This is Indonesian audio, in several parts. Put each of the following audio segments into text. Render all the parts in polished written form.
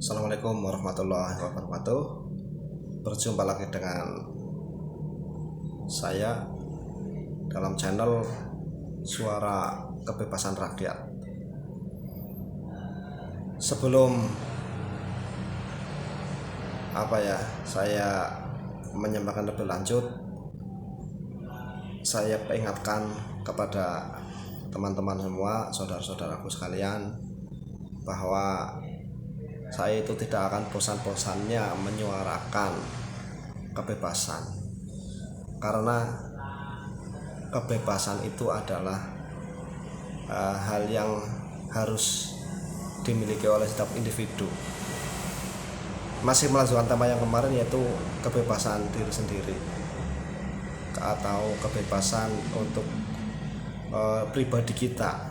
Assalamualaikum warahmatullahi wabarakatuh. Berjumpa lagi dengan saya dalam channel Suara Kebebasan Rakyat. Sebelum saya menyampaikan lebih lanjut, saya ingatkan kepada teman-teman semua, saudara-saudaraku sekalian, bahwa saya itu tidak akan bosan-bosannya menyuarakan kebebasan, karena kebebasan itu adalah hal yang harus dimiliki oleh setiap individu. Masih melanjutkan tema yang kemarin, yaitu kebebasan diri sendiri atau kebebasan untuk pribadi kita,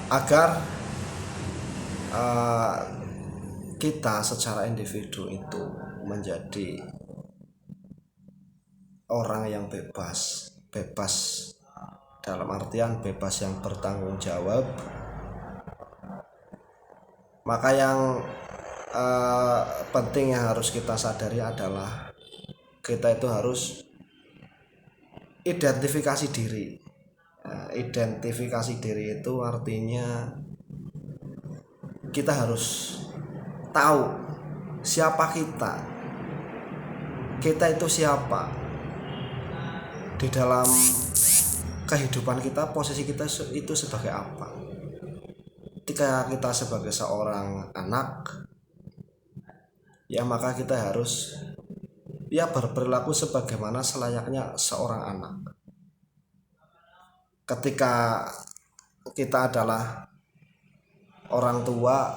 agar kita secara individu itu menjadi orang yang bebas dalam artian bebas yang bertanggung jawab. Maka yang penting yang harus kita sadari adalah kita itu harus identifikasi diri. Identifikasi diri itu artinya kita harus tahu siapa kita itu siapa di dalam kehidupan kita, posisi kita itu sebagai apa. Ketika kita sebagai seorang anak, ya maka kita harus berperilaku sebagaimana selayaknya seorang anak. Ketika kita adalah orang tua,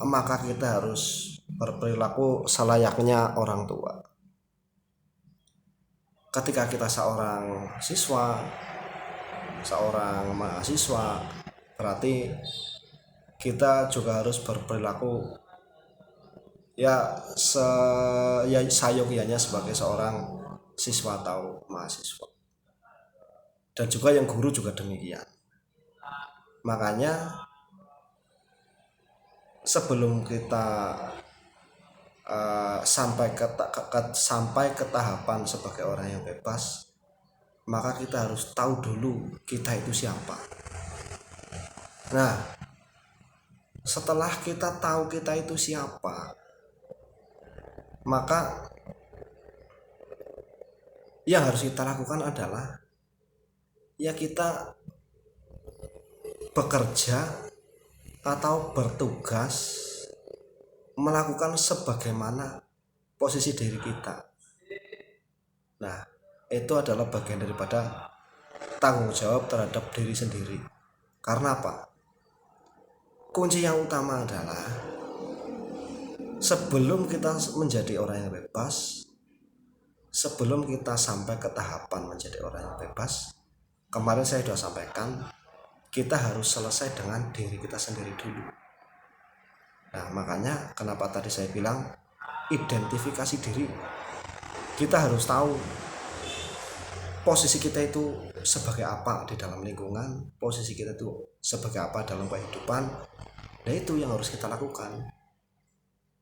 maka kita harus berperilaku selayaknya orang tua. Ketika kita seorang siswa, seorang mahasiswa, berarti kita juga harus berperilaku sayogianya sebagai seorang siswa atau mahasiswa. Dan juga yang guru juga demikian. Makanya sebelum kita sampai ke tahapan sebagai orang yang bebas, maka kita harus tahu dulu kita itu siapa. Nah, setelah kita tahu kita itu siapa, maka yang harus kita lakukan adalah kita bekerja atau bertugas melakukan sebagaimana posisi diri kita. Nah, itu adalah bagian daripada tanggung jawab terhadap diri sendiri. Karena apa? Kunci yang utama adalah sebelum kita menjadi orang yang bebas, sebelum kita sampai ke tahapan menjadi orang yang bebas, kemarin saya sudah sampaikan, kita harus selesai dengan diri kita sendiri dulu. Nah, makanya kenapa tadi saya bilang identifikasi diri. Kita harus tahu posisi kita itu sebagai apa di dalam lingkungan, posisi kita itu sebagai apa dalam kehidupan. Nah, itu yang harus kita lakukan.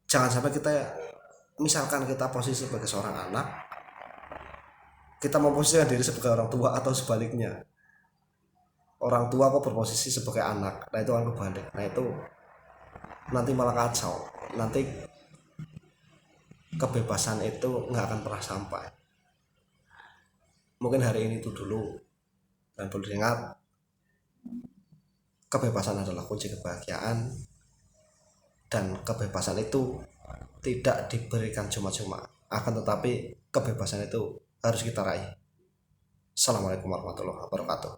Jangan sampai misalkan kita posisi sebagai seorang anak, kita memposisikan diri sebagai orang tua, atau sebaliknya, orang tua kok berposisi sebagai anak. Nah, itu kan kebalik. Nah, itu nanti malah kacau. Nanti kebebasan itu nggak akan pernah sampai. Mungkin hari ini itu dulu, dan perlu diingat, kebebasan adalah kunci kebahagiaan, dan kebebasan itu tidak diberikan cuma-cuma, akan tetapi kebebasan itu harus kita raih. Assalamualaikum warahmatullahi wabarakatuh.